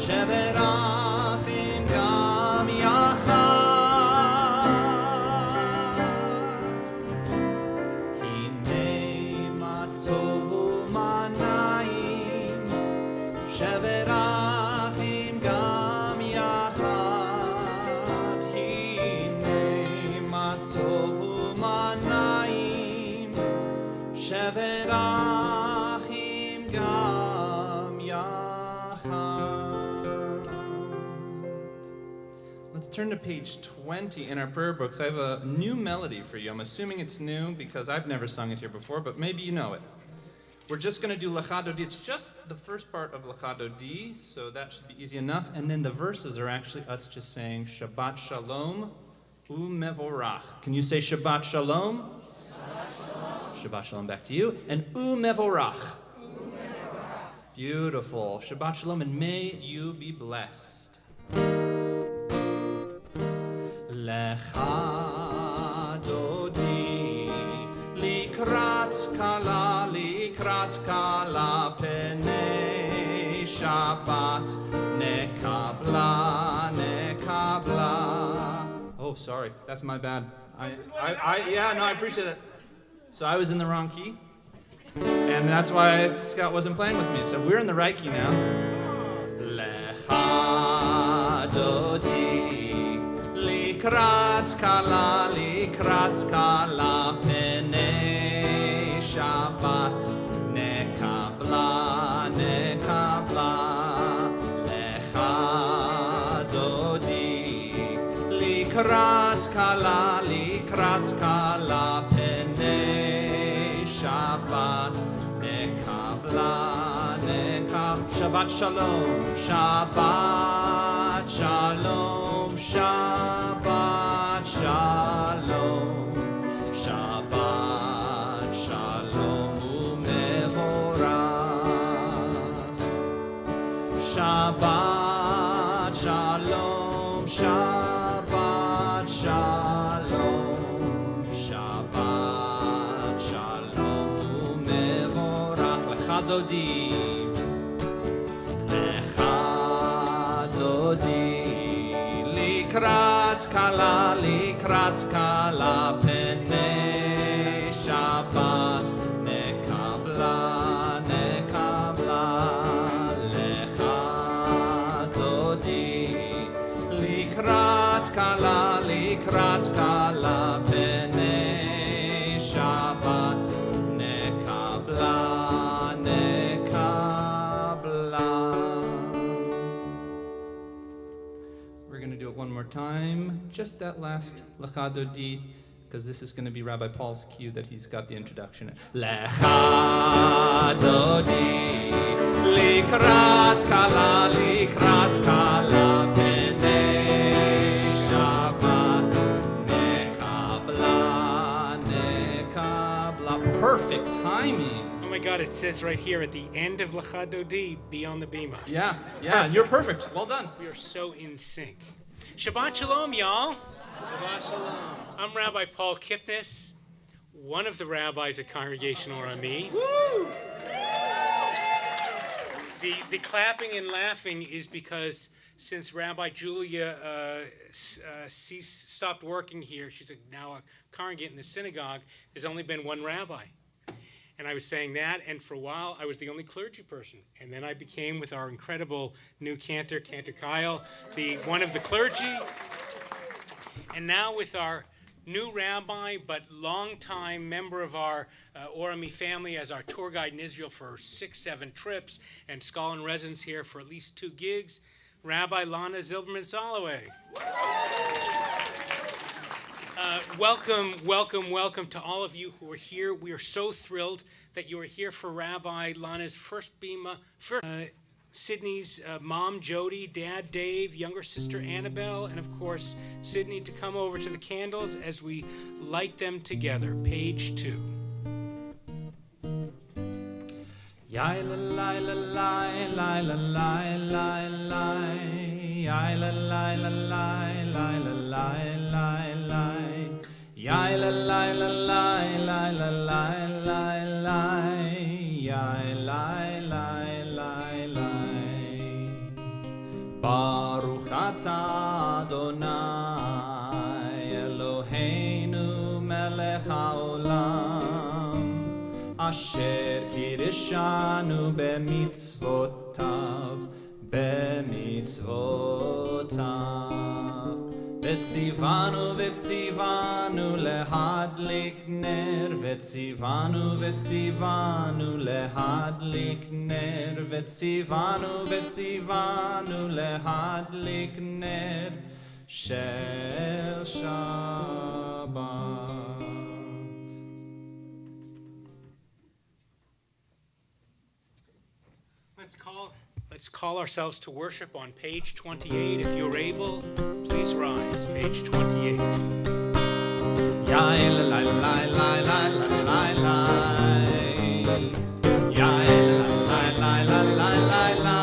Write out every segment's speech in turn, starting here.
שבת אחים גם יחד. הנה מה טוב ומה נעים, שבת אחים גם יחד. הנה מה טוב ומה נעים, שבת אחים גם יחד. Let's turn to page 20 in our prayer books. I have a new melody for you. I'm assuming it's new because I've never sung it here before, but maybe you know it. We're just going to do Lecha Dodi. It's just the first part of Lecha Dodi, so that should be easy enough. And then the verses are actually us just saying Shabbat Shalom U'Mevorach. Can you say Shabbat Shalom? Shabbat Shalom. Shabbat Shalom, back to you. And U'Mevorach. Beautiful. Shabbat Shalom, and may you be blessed. Lecha Dodi likrat kala penei Shabbat nekabla. Oh, sorry, that's my bad. I appreciate it. So I was in the wrong key, and that's why Scott wasn't playing with me. So we're in the right key now. Lecha Dodi likrat kala penei Shabbat nekabla. Lecha Dodi likrat kala penei Shabbat nekabla. Shabbat Shalom, Shabbat Shalom, Shabbat Shalom, Shabbat Shalom U'Mevorach. Shabbat Shalom, Shabbat Shalom, Shabbat Shalom U'Mevorach. Lecha Dodi, Lecha Dodi likrat kala penei Shabbat nekabla. Lecha Dodi likrat kala penei Shabbat nekabla. We're going to do it one more time, just that last Lecha Dodi, because this is going to be Rabbi Paul's cue that he's got the introduction. Lecha Dodi likrat kala penei Shabbat nekabla. Perfect timing. Oh my God, it says right here at the end of Lecha Dodi, be on the bima. Yeah, you're perfect. Well done. We are so in sync. Shabbat Shalom, y'all. Shabbat Shalom. I'm Rabbi Paul Kipnis, one of the rabbis at Congregation Orami. Woo! The clapping and laughing is because since Rabbi Julia stopped working here, she's now a congregant in the synagogue, there's only been one rabbi. And I was saying that, and for a while, I was the only clergy person. And then I became, with our incredible new Cantor Kyle, one of the clergy. And now with our new rabbi, but longtime member of our Orami family as our tour guide in Israel for 6-7 trips, and scholar in residence here for at least 2 gigs, Rabbi Lana Zilberman-Soloway. Welcome to all of you who are here. We are so thrilled that you are here for Rabbi Lana's first bima, Sydney's mom, Jody, dad, Dave, younger sister, Annabelle, and of course, Sydney to come over to the candles as we light them together. Page 2. Yai la la la la la la la la la. Yai la la la la la la la la la. Yai la la la la la la la la la. Yai la la la la la. Baruch atah Adonai Eloheinu melech haolam Asher kirishanu b'mitzvotav Vetzivanu lehadlik ner Vetzivanu lehadlik ner Vetzivanu lehadlik ner Shel Shabbat. Let's call ourselves to worship on page 28. If you're able, please rise. Page 28. Ya la la la la la la la. Ya la la la la la la.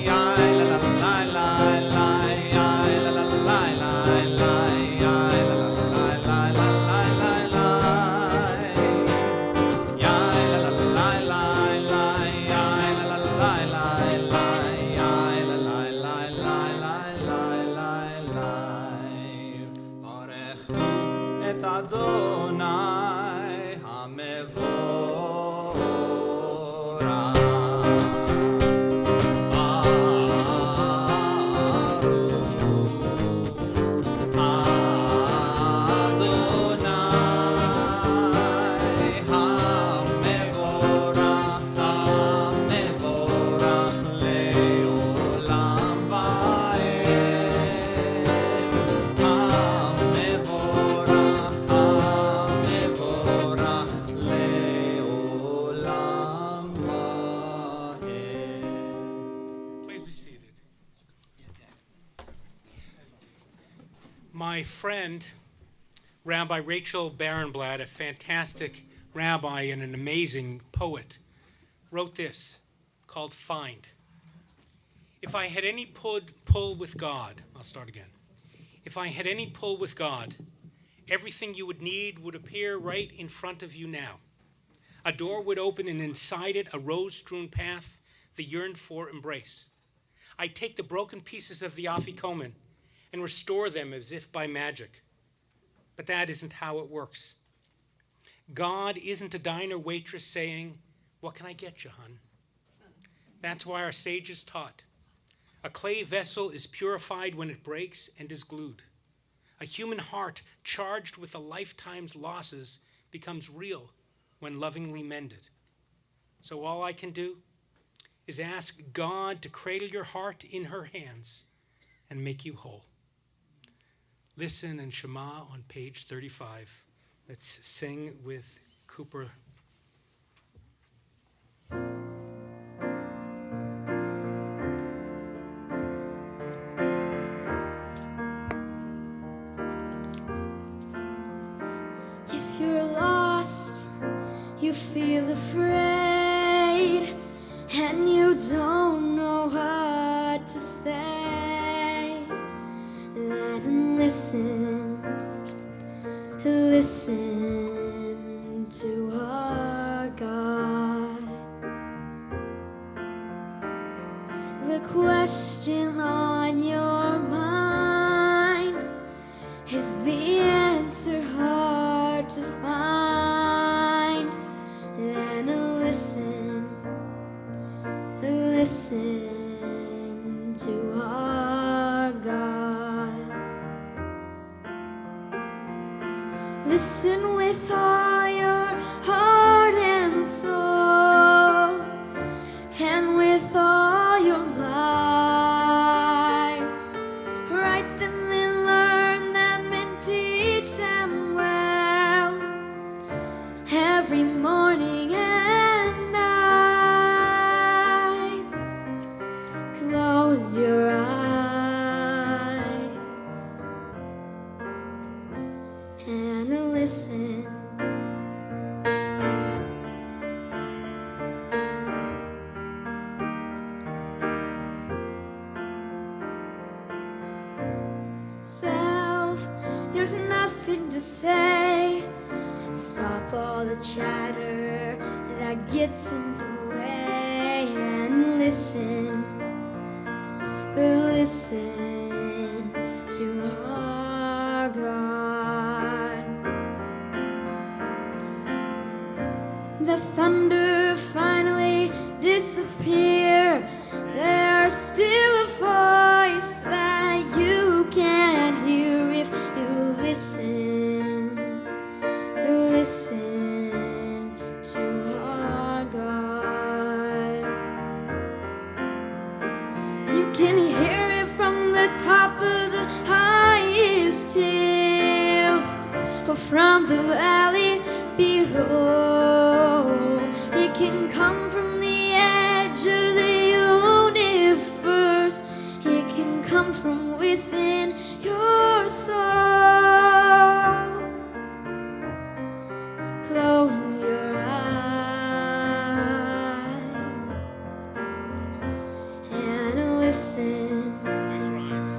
Ya la la la la la. Ya la la la la la. Ya la la la la la la. Ya la la la la la. Ya la la la la la. Ya la la la la la la. Barechu et Adonai hamevorach. Please be seated. My friend, Rabbi Rachel Barenblatt, a fantastic rabbi and an amazing poet, wrote this called Find. If I had any pull with God, I'll start again. If I had any pull with God, everything you would need would appear right in front of you now. A door would open and inside it a rose-strewn path that yearned for embrace. I'd take the broken pieces of the afikomen and restore them as if by magic. But that isn't how it works. God isn't a diner waitress saying, "What can I get you, hon?" That's why our sages taught. A clay vessel is purified when it breaks and is glued. A human heart charged with a lifetime's losses becomes real when lovingly mended. So all I can do is ask God to cradle your heart in her hands and make you whole. Listen and Shema on page 35. Let's sing with Cooper. If you're lost, you feel afraid, and you don't know what to say, then listen to our God. The question on your mind, is the answer hard to find? Then listen to our God. Listen with all your heart and soul, and with all your might. Write them and learn them and teach them well, every morning and night. Close your eyes and listen. Self, there's nothing to say. Stop all the chatter that gets in the way and listen listen to our God. The thunder finally disappear. There's still a voice that you can hear if you listen. Listen to our God. You can hear it from the top of the highest hills or from the valley below. It can come from the edge of the universe. It can come from within your soul. Close your eyes and listen. Please rise.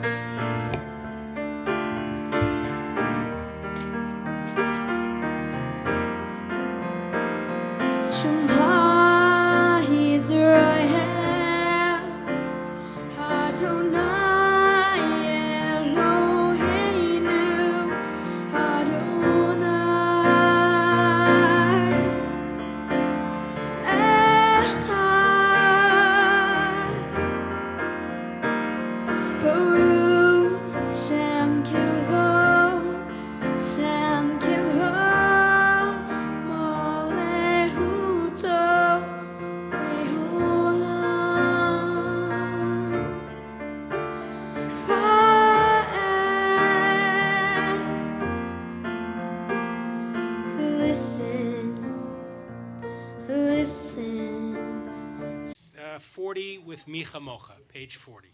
Shema Yisrael, Adonai Eloheinu, Adonai Echad. Baruch Shem Kivod, Shem Kivod, Molehuto Leolam. Va'ed. Listen, listen. 40 with Micha Mocha, page 40.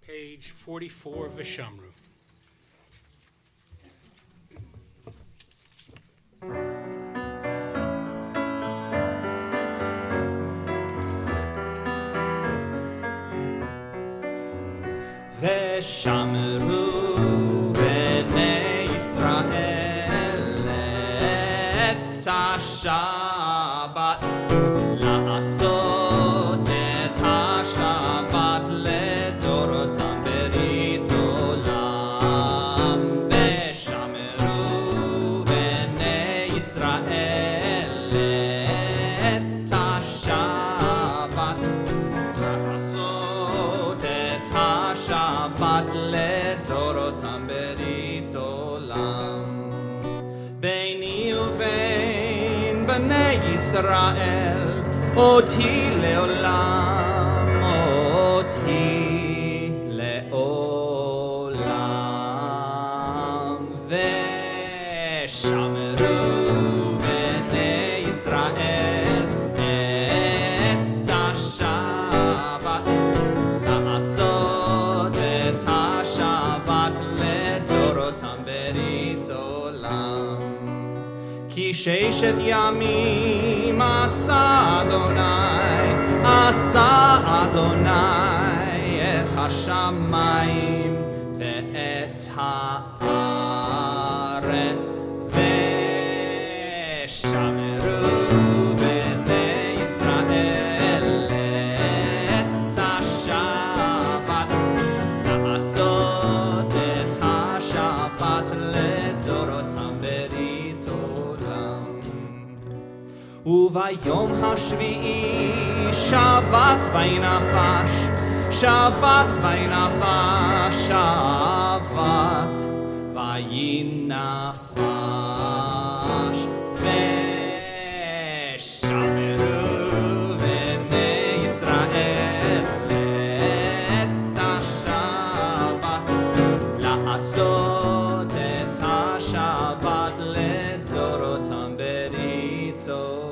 Page 44, Vishamru. ושמרו בני ישראל את השבת, לעשות את השבת לדורותם ברית עולם. ושמרו בני ישראל את השבת, לעשות את השבת לדורותם ברית עולם. ביני ובין בני ישראל אותי לעולם, אותי לעולם. ושמרו בני ישראל את השבת, לעשות את השבת לדורותם ברית עולם. כי ששת ימים עשה אדוני, עשה אדוני השמיים ואת הארץ ושמרו בני ישראל את השבת לעשות את השבת לדורותם ברית עולם וביום השביעי שבת וינפש שבת וינפש שבת וינפש ושמרו בני ישראל את השבת לעשות את השבת לדורותם ברית עולם.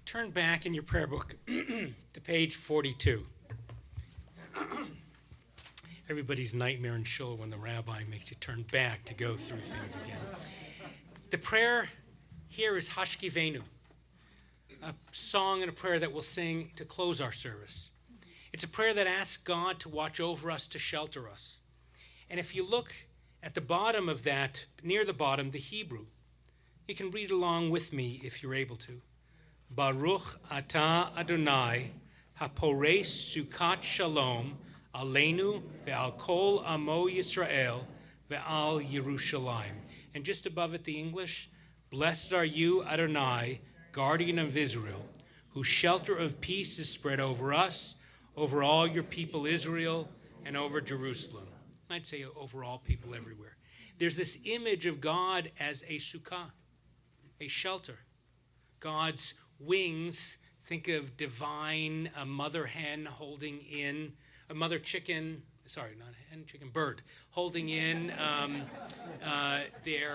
Turn back in your prayer book to page 42. Everybody's nightmare in shul when the rabbi makes you turn back to go through things again. The prayer here is Hashkivenu, a song and a prayer that we'll sing to close our service. It's a prayer that asks God to watch over us, to shelter us. And if you look at the bottom of that, near the bottom, the Hebrew, you can read along with me if you're able to. Baruch atah Adonai, haporei sukat shalom, aleinu ve'al kol amo Yisrael ve'al Yerushalayim. And just above it, the English, blessed are you, Adonai, guardian of Israel, whose shelter of peace is spread over us, over all your people Israel, and over Jerusalem. And I'd say over all people everywhere. There's this image of God as a sukkah, a shelter. God's wings, think of divine, a mother hen holding in, a mother chicken, sorry, not hen, chicken, bird, holding in her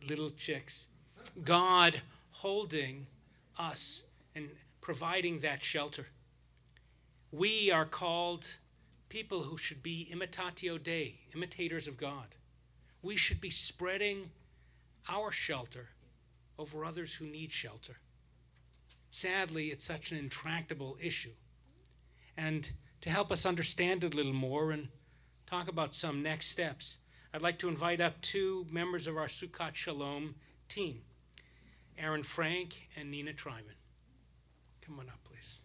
little chicks. God holding us and providing that shelter. We are called people who should be imitatio Dei, imitators of God. We should be spreading our shelter over others who need shelter. Sadly, it's such an intractable issue. And to help us understand it a little more and talk about some next steps, I'd like to invite up two members of our Sukkot Shalom team, Aaron Frank and Nina Tryman. Come on up, please.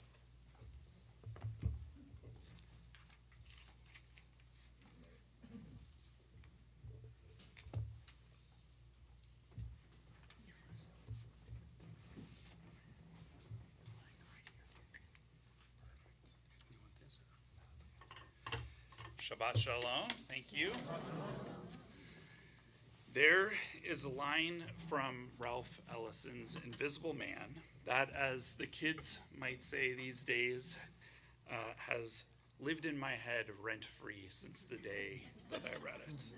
Shabbat Shalom, thank you. There is a line from Ralph Ellison's Invisible Man that, as the kids might say these days, has lived in my head rent-free since the day that I read it.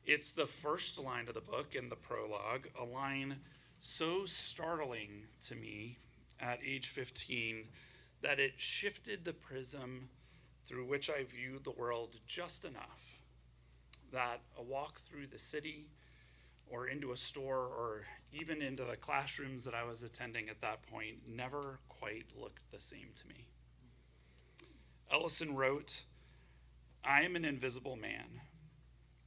It's the first line of the book in the prologue, a line so startling to me at age 15 that it shifted the prism through which I viewed the world just enough that a walk through the city or into a store or even into the classrooms that I was attending at that point never quite looked the same to me. Ellison wrote, "I am an invisible man.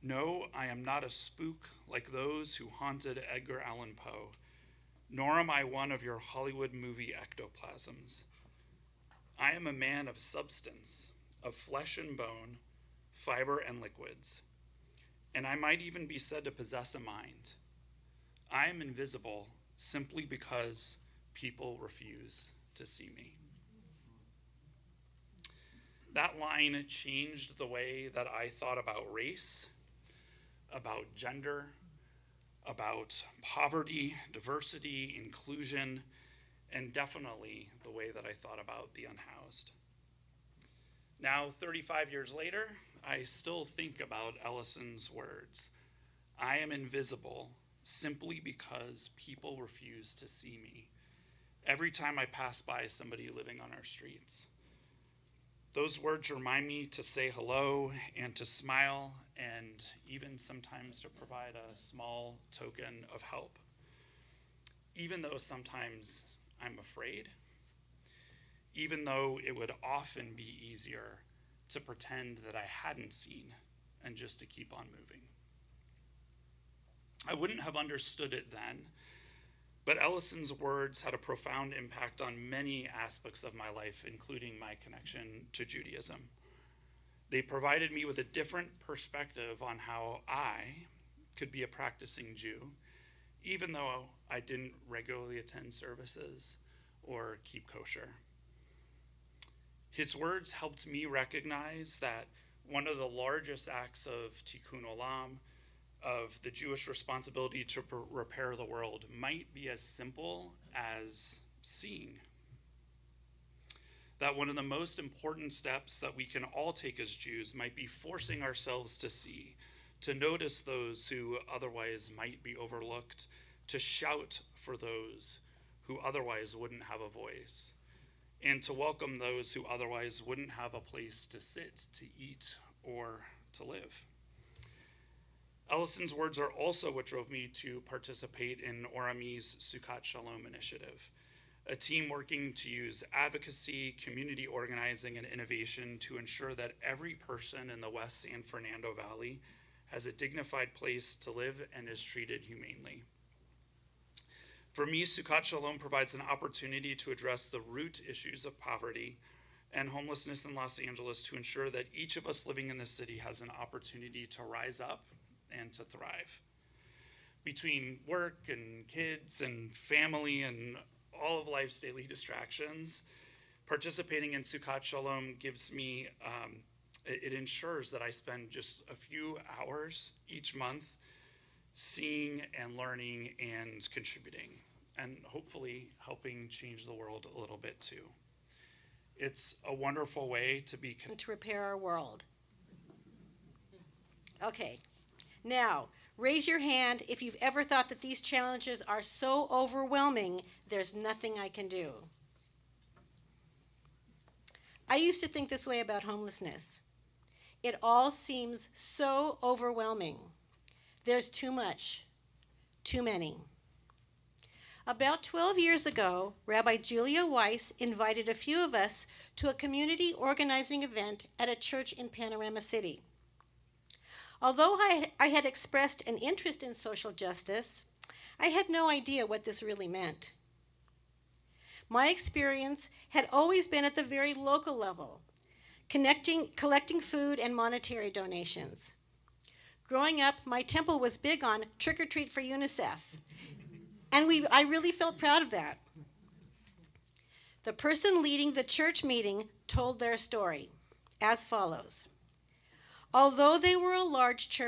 No, I am not a spook like those who haunted Edgar Allan Poe, nor am I one of your Hollywood movie ectoplasms. I am a man of substance, of flesh and bone, fiber and liquids, and I might even be said to possess a mind. I am invisible simply because people refuse to see me." That line changed the way that I thought about race, about gender, about poverty, diversity, inclusion, and definitely the way that I thought about the unhoused. Now, 35 years later, I still think about Ellison's words. I am invisible simply because people refuse to see me every time I pass by somebody living on our streets. Those words remind me to say hello and to smile and even sometimes to provide a small token of help. even though sometimes I'm afraid, even though it would often be easier to pretend that I hadn't seen and just to keep on moving. I wouldn't have understood it then, but Ellison's words had a profound impact on many aspects of my life, including my connection to Judaism. They provided me with a different perspective on how I could be a practicing Jew, even though I didn't regularly attend services or keep kosher. His words helped me recognize that one of the largest acts of tikkun olam, of the Jewish responsibility to repair the world, might be as simple as seeing. That one of the most important steps that we can all take as Jews might be forcing ourselves to see, to notice those who otherwise might be overlooked, to shout for those who otherwise wouldn't have a voice, and to welcome those who otherwise wouldn't have a place to sit, to eat, or to live. Ellison's words are also what drove me to participate in Orami's Sukkot Shalom initiative, a team working to use advocacy, community organizing, and innovation to ensure that every person in the West San Fernando Valley has a dignified place to live and is treated humanely. For me, Sukkot Shalom provides an opportunity to address the root issues of poverty and homelessness in Los Angeles to ensure that each of us living in the city has an opportunity to rise up and to thrive. Between work and kids and family and all of life's daily distractions, participating in Sukkot Shalom gives me, it ensures that I spend just a few hours each month seeing and learning and contributing, and hopefully helping change the world a little bit too. It's a wonderful way to be to repair our world. Okay, now raise your hand if you've ever thought that these challenges are so overwhelming, there's nothing I can do. I used to think this way about homelessness. It all seems so overwhelming. There's too much, too many. About 12 years ago, Rabbi Julia Weiss invited a few of us to a community organizing event at a church in Panorama City. Although I had expressed an interest in social justice, I had no idea what this really meant. My experience had always been at the very local level, collecting food and monetary donations. Growing up, my temple was big on trick or treat for UNICEF, and I really felt proud of that. The person leading the church meeting told their story as follows. Although they were a large church,